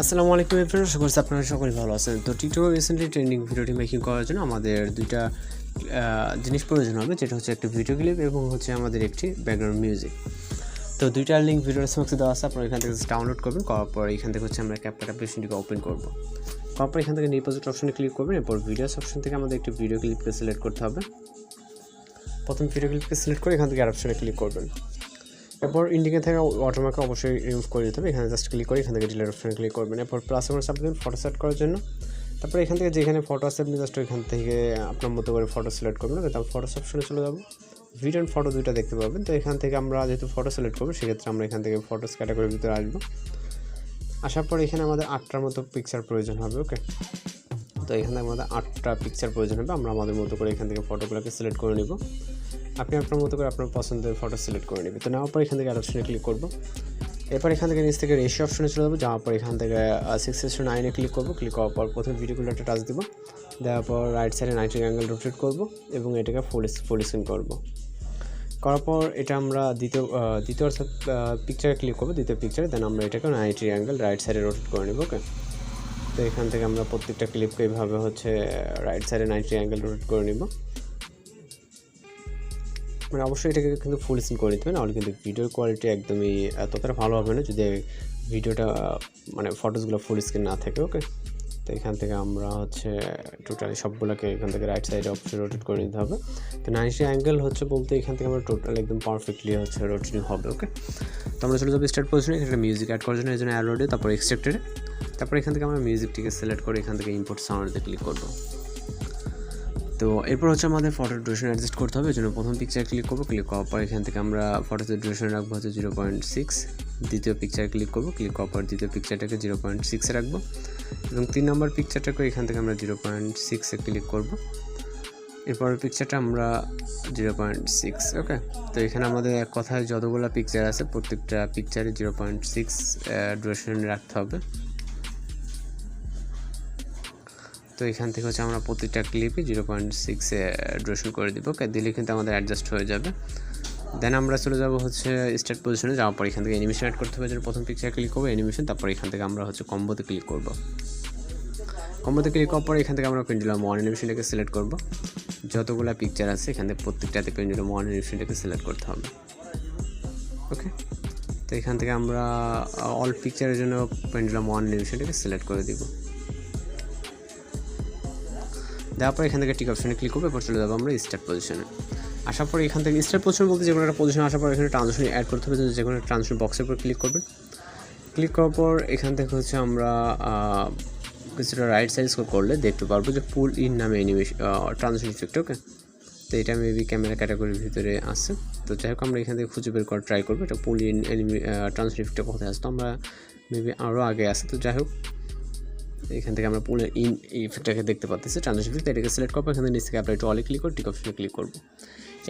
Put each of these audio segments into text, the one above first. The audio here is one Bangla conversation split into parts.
আসসালামু আলাইকুম এভরিওয়ান, আশা করছি আপনারা সকলে ভালো আছেন। তো টিকটকে রিসেন্টলি ট্রেন্ডিং ভিডিওটি মেকিং করার জন্য আমাদের দুইটা জিনিস প্রয়োজন হবে, যেটা হচ্ছে একটি ভিডিও ক্লিপ এবং হচ্ছে আমাদের একটি ব্যাকগ্রাউন্ড মিউজিক। তো দুইটার লিঙ্ক ভিডিওর ডিসক্রিপশনে দেওয়া আছে, আপনারা এখান থেকে ডাউনলোড করবেন। করার পর এখান থেকে হচ্ছে আমরা ক্যাপকাট অ্যাপ্লিকেশনটিকে ওপেন করব। করার পর এখান থেকে রিপোজিট অপশনে ক্লিক করবেন। এরপর ভিডিওস অপশন থেকে আমাদের একটি ভিডিও ক্লিপকে সিলেক্ট করতে হবে। প্রথম ভিডিও ক্লিপকে সিলেক্ট করে এখান থেকে অ্যাড অপশনে ক্লিক করবেন। এরপর ইন্ডিকেট থেকে ওয়াটারমার্ক অবশ্যই রিমুভ করে দিতে হবে। এখানে জাস্ট ক্লিক করে এখান থেকে ডিলিট অপশনে ক্লিক করবেন। এরপর প্লাস ওভার চাপ দেবেন ফটো সেট করার জন্য। তারপর এখান থেকে যেখানে ফটো আছে আপনি জাস্ট ওইখান থেকে আপনার মতো করে ফটো সিলেক্ট করবেন। তারপর ফটো অপশনে চলে যাব। ভিডিও অ্যান্ড ফটো দুইটা দেখতে পাবেন। তো এখান থেকে আমরা যেহেতু ফটো সিলেক্ট করবো, সেক্ষেত্রে আমরা এখান থেকে ফটোস ক্যাটাগরির ভিতরে আসবো। আসার পর এখানে আমাদের 8টার মতো পিকচার প্রয়োজন হবে। ওকে, তো এখানে আমাদের 8টা পিকচার প্রয়োজন হবে। আমরা আমাদের মতো করে এখান থেকে ফটোগুলোকে সিলেক্ট করে নিব। আপনি আপনার মতো করে আপনার পছন্দের ফটো সিলেক্ট করে নেবেন। তো নেওয়ার পর এখান থেকে অ্যাড অপশনে ক্লিক করব। এরপর এখান থেকে নিচ থেকে রেশিও অপশনে চলে যাবো। যাওয়ার পর এখান থেকে 6:9 ক্লিক করব। ক্লিক করার পর প্রথমে ভিডিওগুলো একটা টাচ দিব। দেওয়ার পর রাইট সাইডে 90 অ্যাঙ্গেল রোটেট করব এবং এটাকে ফুল স্ক্রিন করব। করার পর এটা আমরা দ্বিতীয় পিকচারে ক্লিক করবো, দ্বিতীয় পিকচারে। দেন আমরা এটাকে 90 অ্যাঙ্গেল রাইট সাইডে রোটেট করে নেব। ওকে, তো এখান থেকে আমরা প্রত্যেকটা ক্লিপকে এইভাবে হচ্ছে রাইট সাইডে 90 অ্যাঙ্গেল রোটেট করে নিব। মানে অবশ্যই এটাকে কিন্তু ফুল স্ক্রিন করে নিতে হবে, নাহলে কিন্তু ভিডিওর কোয়ালিটি একদমই ততটা ভালো হবে না যদি ভিডিওটা মানে ফটোসগুলো ফুল স্ক্রিন না থাকে। ওকে, তো এখান থেকে আমরা হচ্ছে টোটালি সবগুলোকে এখান থেকে রাইট সাইডে অপশন রোটেট করে নিতে হবে। তো 90 অ্যাঙ্গেল হচ্ছে বলতে এখান থেকে আমরা টোটাল একদম পারফেক্টলি হচ্ছে রোটেটিং হবে। ওকে, তো আমরা চলে যাবো স্টার্ট পজিশনে। এখানে মিউজিক অ্যাড করার জন্য এই জন্য অ্যারোডে, তারপর এক্সট্রাক্টেডে। তারপর এখান থেকে আমরা মিউজিকটিকে সিলেক্ট করে এখান থেকে ইম্পোর্ট সাউন্ডে ক্লিক করবো। তো এরপর হচ্ছে আমাদের ফটোর ডিউরেশন অ্যাডজাস্ট করতে হবে। এই জন্য প্রথম পিকচার ক্লিক করবো। ক্লিক করার পর এখান থেকে আমরা ফটোতে ডিউরেশন রাখবো হচ্ছে 0.6। দ্বিতীয় পিকচার ক্লিক করবো। ক্লিক করার পর দ্বিতীয় পিকচারটাকে 0.6-এ রাখবো এবং 3 নম্বর পিকচারটাকে এখান থেকে আমরা 0.6-এ ক্লিক করবো। এরপর পিকচারটা আমরা 0.6। ওকে, তো এখানে আমাদের এক কথায় যতগুলো পিকচার আছে প্রত্যেকটা পিকচারে 0.6 ডিউরেশন রাখতে হবে। তো এখান থেকে হচ্ছে আমরা প্রতিটা ক্লিপে 0.6-এ ডিউরেশন করে দিব। ওকে, দিলে কিন্তু আমাদের অ্যাডজাস্ট হয়ে যাবে। দেন আমরা চলে যাব হচ্ছে স্টার্ট পজিশনে। যাওয়ার পর এখান থেকে অ্যানিমেশন অ্যাড করতে হবে। প্রথম পিকচার ক্লিক করবো অ্যানিমেশন, তারপর এখান থেকে আমরা হচ্ছে কম্বোতে ক্লিক করব। কম্বোতে ক্লিক করার পর এখান থেকে আমরা পেন্ডুলাম 1 অ্যানিমেশনটাকে সিলেক্ট করব। যতগুলো পিকচার আছে এখান থেকে প্রত্যেকটাতে পেন্ডুলাম 1 অ্যানিমেশনটাকে সিলেক্ট করতে হবে। ওকে, তো এখান থেকে আমরা অল পিকচারের জন্য পেন্ডুলাম 1 অ্যানিমেশনটাকে সিলেক্ট করে দিব। দেওয়ার পর এখান থেকে টিক অপশনে ক্লিক করবো। এরপর চলে যাবো আমরা স্টার্ট পজিশনে। আসার পর এখান থেকে স্টার্ট পজিশন বলতে যে কোনো একটা পজিশন আসার পর এখানে ট্রানজিশন অ্যাড করতে হবে। যে কোনো ট্রানজিশন বক্সের উপর ক্লিক করবেন। ক্লিক করার পর এখান থেকে হচ্ছে আমরা কিছুটা রাইট সাইজ করলে দেখতে পারবো যে পুল ইন নামে অ্যানিমেশন ট্রানজিশন ইফেক্ট। ওকে, তো এটা মেবি ক্যামেরা ক্যাটাগরির ভিতরে আছে। তো যাই হোক আমরা এখান থেকে খুঁজে বের করার ট্রাই করবো এটা পুল ইন ট্রানজিশন ইফেক্টটা কোথায় আসতো। আমরা মেবি আরও আগে আসে। তো যাই হোক এখান থেকে আমরা পুল ইন ইফেক্টটাকে দেখতে পাচ্ছি ট্রানজিশন ইফেক্ট। এটাকে সিলেক্ট করবো। এখান থেকে নিচ থেকে অ্যাপ্লাই টু অলে ক্লিক করে টিক অপশনে ক্লিক করবো।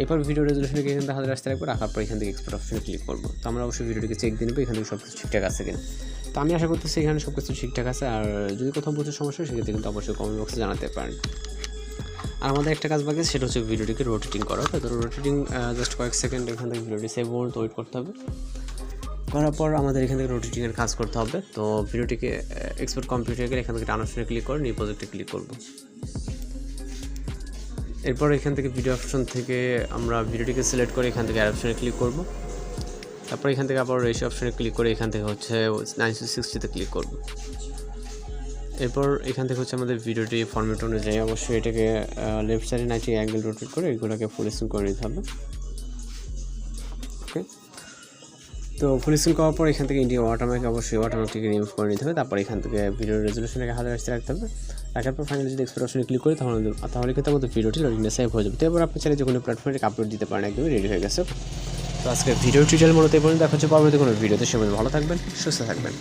এরপর ভিডিও রেজুলেশনকে এখান থেকে হাতে রাখতে রাখবো। রাখার পর এখান থেকে এক্সপোর্ট অপশনে ক্লিক করবো। তো আমরা অবশ্যই ভিডিওটিকে চেক দিয়ে নেবো এখান থেকে সব কিছু ঠিকঠাক আছে কিনা। তো আমি আশা করতেছি এখানে সব কিছু ঠিকঠাক আছে। আর যদি কোথাও বুঝতে সমস্যা হয় সেক্ষেত্রে কিন্তু অবশ্যই কমেন্ট বক্সে জানাতে পারেন। আর আমাদের একটা কাজ বাকি, সেটা হচ্ছে ভিডিওটিকে রোটেটিং করা। তো রোটেটিং জাস্ট কয়েক সেকেন্ড এখান থেকে ভিডিওটি সেভ পর্যন্ত ওয়েট করতে হবে। করার পর আমাদের এখান থেকে রোটেটিংয়ের কাজ করতে হবে। তো ভিডিওটিকে এক্সপোর্ট কম্পিউটারে গেলে এখান থেকে ডান অপশনে ক্লিক করে নিউ প্রজেক্টে ক্লিক করব। এরপর এখান থেকে ভিডিও অপশন থেকে আমরা ভিডিওটিকে সিলেক্ট করে এখান থেকে অ্যাড অপশনে ক্লিক করব। তারপর এখান থেকে আবার রেশিও অপশনে ক্লিক করে এখান থেকে হচ্ছে 9:60-তে ক্লিক করব। এরপর এখান থেকে হচ্ছে আমাদের ভিডিওটি ফরম্যাট অনুযায়ী অবশ্যই এটাকে লেফট সাইডে 90 অ্যাঙ্গেল রোটেট করে এগুলোকে ফুল স্ক্রিন করে নিতে হবে। ওকে, তো ফুল স্ক্রিন করার পর এখান থেকে ইন্ডিয়া ওয়াটারমার্কে অবশ্যই ওয়াটারমার্কটিকে রিমুভ করে নিতে হবে। তারপর এখান থেকে ভিডিও রেজুলেশনটাকে হাতে রাখতে হবে। রাখার পর ফাইনালি যদি এক্সপোর্ট অপশনে ক্লিক করি তাহলে কিন্তু আমাদের ভিডিওটি লোডিংয়ে সেভ হয়ে যাবে। তো এবার আপনি চাইলে যে কোনো প্ল্যাটফর্মে আপলোড দিতে পারেন, একদমই রেডি হয়ে গেছে। তো আজকে ভিডিও টিউটোরিয়াল মূলত এই পর্যন্ত। দেখা হচ্ছে পরবর্তী কোনো ভিডিওতে। সবাই ভালো থাকবেন, সুস্থ থাকবেন।